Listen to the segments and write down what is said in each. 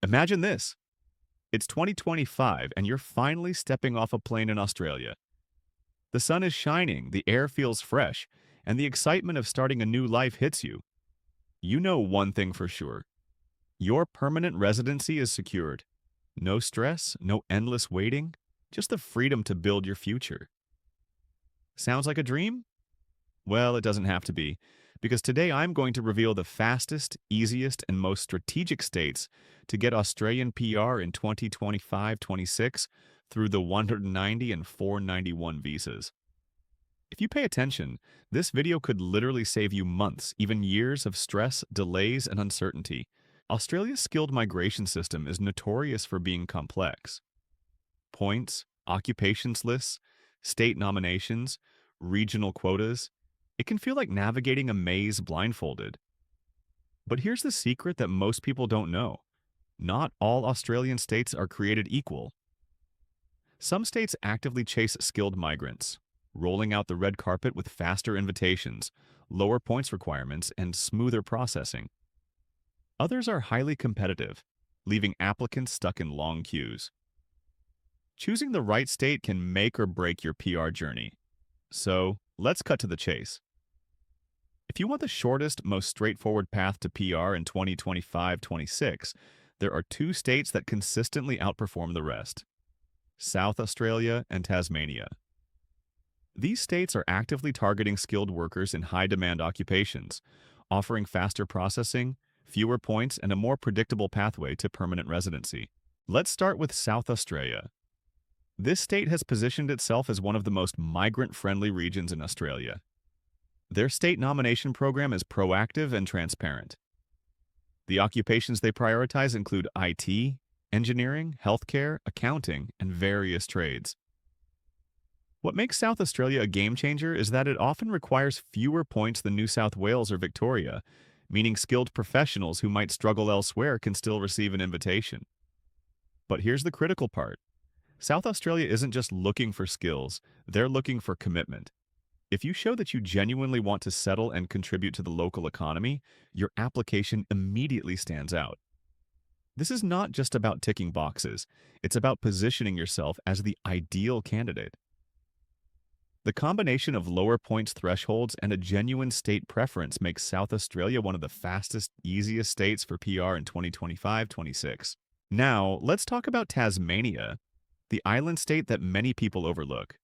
Imagine this. It's 2025 and you're finally stepping off a plane in Australia. The sun is shining, the air feels fresh, and the excitement of starting a new life hits you. You know one thing for sure. Your permanent residency is secured. No stress, no endless waiting, just the freedom to build your future. Sounds like a dream? Well, it doesn't have to be, because today I'm going to reveal the fastest, easiest, and most strategic states to get Australian PR in 2025-26 through the 190 and 491 visas. If you pay attention, this video could literally save you months, even years of stress, delays, and uncertainty. Australia's skilled migration system is notorious for being complex. Points, occupations lists, state nominations, regional quotas. It can feel like navigating a maze blindfolded. But here's the secret that most people don't know. Not all Australian states are created equal. Some states actively chase skilled migrants, rolling out the red carpet with faster invitations, lower points requirements, and smoother processing. Others are highly competitive, leaving applicants stuck in long queues. Choosing the right state can make or break your PR journey. So, let's cut to the chase. If you want the shortest, most straightforward path to PR in 2025-26, there are two states that consistently outperform the rest: South Australia and Tasmania. These states are actively targeting skilled workers in high-demand occupations, offering faster processing, fewer points, and a more predictable pathway to permanent residency. Let's start with South Australia. This state has positioned itself as one of the most migrant-friendly regions in Australia. Their state nomination program is proactive and transparent. The occupations they prioritize include IT, engineering, healthcare, accounting, and various trades. What makes South Australia a game changer is that it often requires fewer points than New South Wales or Victoria, meaning skilled professionals who might struggle elsewhere can still receive an invitation. But here's the critical part. South Australia isn't just looking for skills, they're looking for commitment. If you show that you genuinely want to settle and contribute to the local economy, your application immediately stands out. This is not just about ticking boxes, it's about positioning yourself as the ideal candidate. The combination of lower points thresholds and a genuine state preference makes South Australia one of the fastest, easiest states for PR in 2025-26. Now, let's talk about Tasmania, the island state that many people overlook.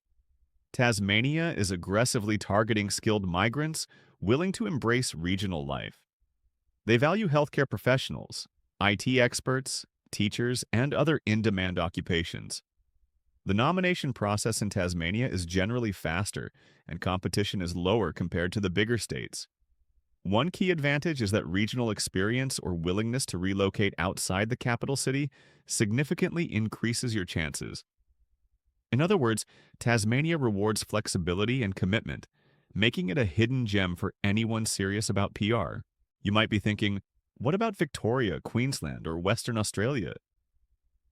Tasmania is aggressively targeting skilled migrants willing to embrace regional life. They value healthcare professionals, IT experts, teachers, and other in-demand occupations. The nomination process in Tasmania is generally faster, and competition is lower compared to the bigger states. One key advantage is that regional experience or willingness to relocate outside the capital city significantly increases your chances. In other words, Tasmania rewards flexibility and commitment, making it a hidden gem for anyone serious about PR. You might be thinking, what about Victoria, Queensland, or Western Australia?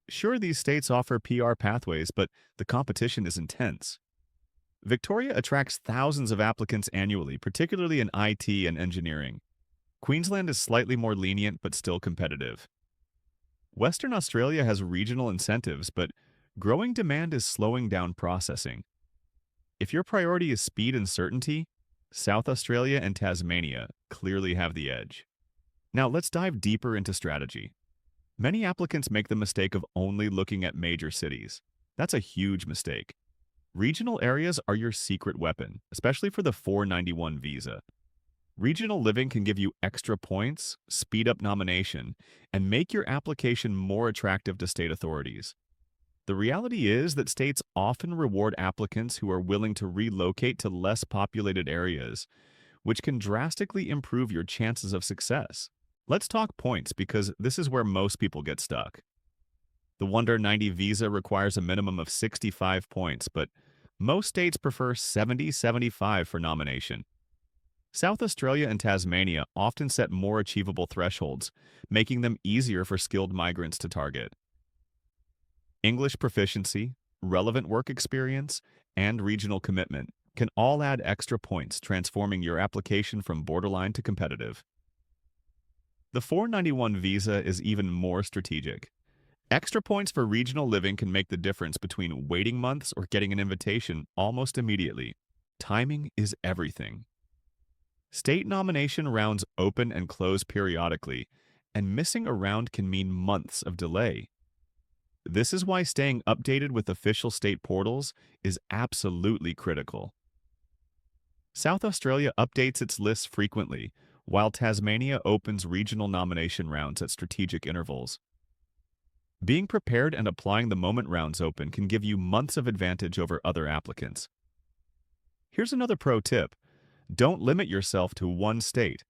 Sure, these states offer PR pathways, but the competition is intense. Victoria attracts thousands of applicants annually, particularly in IT and engineering. Queensland is slightly more lenient but still competitive. Western Australia has regional incentives, but growing demand is slowing down processing. If your priority is speed and certainty, South Australia and Tasmania clearly have the edge. Now let's dive deeper into strategy. Many applicants make the mistake of only looking at major cities. That's a huge mistake. Regional areas are your secret weapon, especially for the 491 visa. Regional living can give you extra points, speed up nomination, and make your application more attractive to state authorities. The reality is that states often reward applicants who are willing to relocate to less populated areas, which can drastically improve your chances of success. Let's talk points because this is where most people get stuck. The 190 visa requires a minimum of 65 points, but most states prefer 70-75 for nomination. South Australia and Tasmania often set more achievable thresholds, making them easier for skilled migrants to target. English proficiency, relevant work experience, and regional commitment can all add extra points, transforming your application from borderline to competitive. The 491 visa is even more strategic. Extra points for regional living can make the difference between waiting months or getting an invitation almost immediately. Timing is everything. State nomination rounds open and close periodically, and missing a round can mean months of delay. This is why staying updated with official state portals is absolutely critical. South Australia updates its lists frequently, while Tasmania opens regional nomination rounds at strategic intervals. Being prepared and applying the moment rounds open can give you months of advantage over other applicants. Here's another pro tip. Don't limit yourself to one state.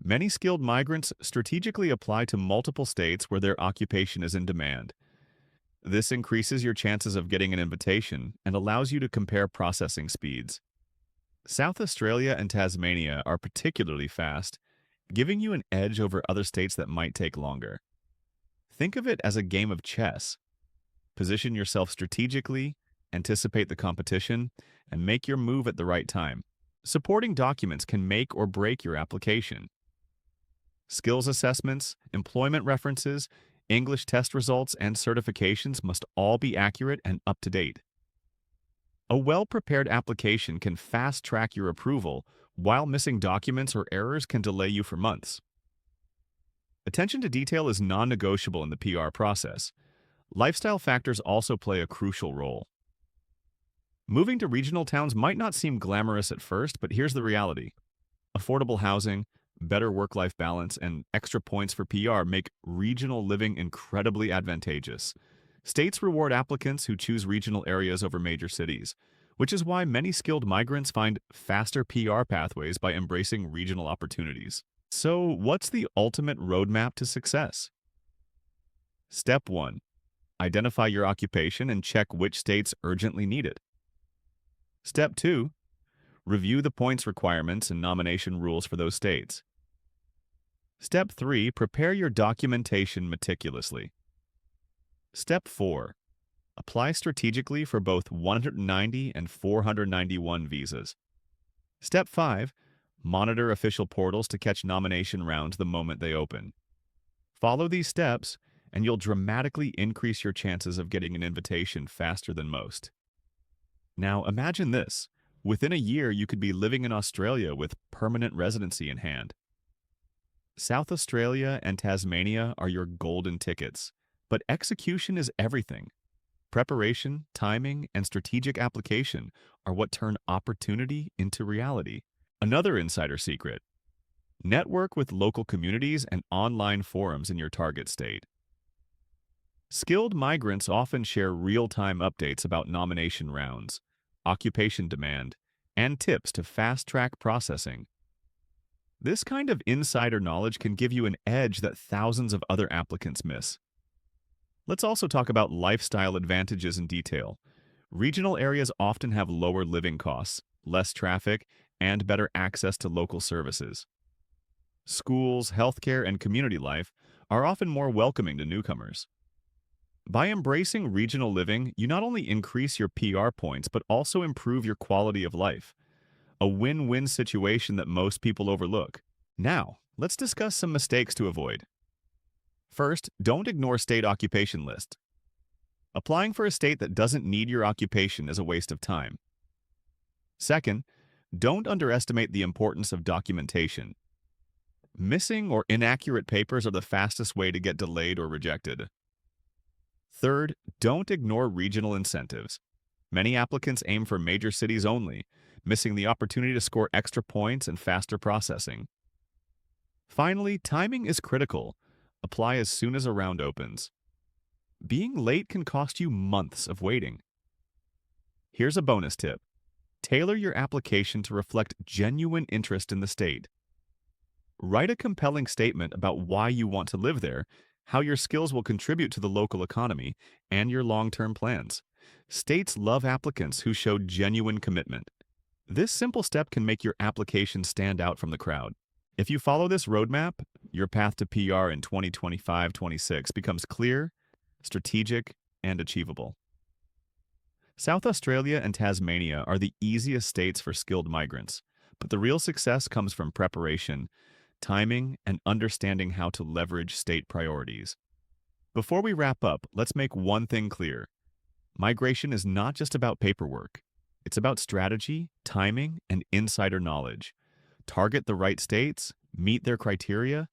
Many skilled migrants strategically apply to multiple states where their occupation is in demand. This increases your chances of getting an invitation and allows you to compare processing speeds. South Australia and Tasmania are particularly fast, giving you an edge over other states that might take longer. Think of it as a game of chess. Position yourself strategically, anticipate the competition, and make your move at the right time. Supporting documents can make or break your application. Skills assessments, employment references, English test results, and certifications must all be accurate and up to date. A well-prepared application can fast-track your approval, while missing documents or errors can delay you for months. Attention to detail is non-negotiable in the PR process. Lifestyle factors also play a crucial role. Moving to regional towns might not seem glamorous at first, but here's the reality. Affordable housing, better work-life balance, and extra points for PR make regional living incredibly advantageous. States reward applicants who choose regional areas over major cities, which is why many skilled migrants find faster PR pathways by embracing regional opportunities. So, what's the ultimate roadmap to success? Step 1. Identify your occupation and check which states urgently need it. Step 2. Review the points requirements and nomination rules for those states. Step 3. Prepare your documentation meticulously. Step 4. Apply strategically for both 190 and 491 visas. Step 5. Monitor official portals to catch nomination rounds the moment they open. Follow these steps, and you'll dramatically increase your chances of getting an invitation faster than most. Now, imagine this. Within a year, you could be living in Australia with permanent residency in hand. South Australia and Tasmania are your golden tickets, but execution is everything. Preparation, timing, and strategic application are what turn opportunity into reality. Another insider secret: network with local communities and online forums in your target state. Skilled migrants often share real-time updates about nomination rounds, occupation demand, and tips to fast-track processing. This kind of insider knowledge can give you an edge that thousands of other applicants miss. Let's also talk about lifestyle advantages in detail. Regional areas often have lower living costs, less traffic, and better access to local services. Schools, healthcare, and community life are often more welcoming to newcomers. By embracing regional living, you not only increase your PR points, but also improve your quality of life. A win-win situation that most people overlook. Now, let's discuss some mistakes to avoid. First, don't ignore state occupation lists. Applying for a state that doesn't need your occupation is a waste of time. Second, don't underestimate the importance of documentation. Missing or inaccurate papers are the fastest way to get delayed or rejected. Third, don't ignore regional incentives. Many applicants aim for major cities only, missing the opportunity to score extra points and faster processing. Finally, timing is critical. Apply as soon as a round opens. Being late can cost you months of waiting. Here's a bonus tip. Tailor your application to reflect genuine interest in the state. Write a compelling statement about why you want to live there, how your skills will contribute to the local economy, and your long-term plans. States love applicants who show genuine commitment. This simple step can make your application stand out from the crowd. If you follow this roadmap, your path to PR in 2025-26 becomes clear, strategic, and achievable. South Australia and Tasmania are the easiest states for skilled migrants, but the real success comes from preparation, timing, and understanding how to leverage state priorities. Before we wrap up, let's make one thing clear. Migration is not just about paperwork. It's about strategy, timing, and insider knowledge. Target the right states, meet their criteria,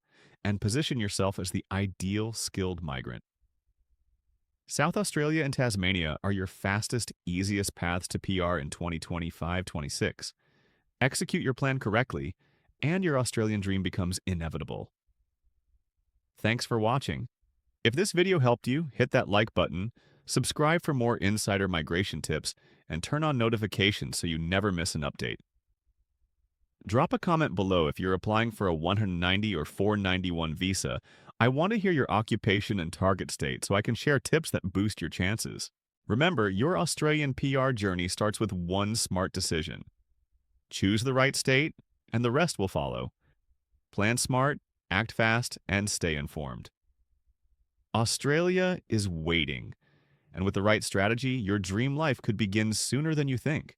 and position yourself as the ideal skilled migrant. South Australia and Tasmania are your fastest, easiest paths to PR in 2025-26. Execute your plan correctly, and your Australian dream becomes inevitable. Thanks for watching. If this video helped you, hit that like button, subscribe for more insider migration tips, and turn on notifications so you never miss an update. Drop a comment below if you're applying for a 190 or 491 visa. I want to hear your occupation and target state so I can share tips that boost your chances. Remember, your Australian PR journey starts with one smart decision. Choose the right state, and the rest will follow. Plan smart, act fast, and stay informed. Australia is waiting, and with the right strategy, your dream life could begin sooner than you think.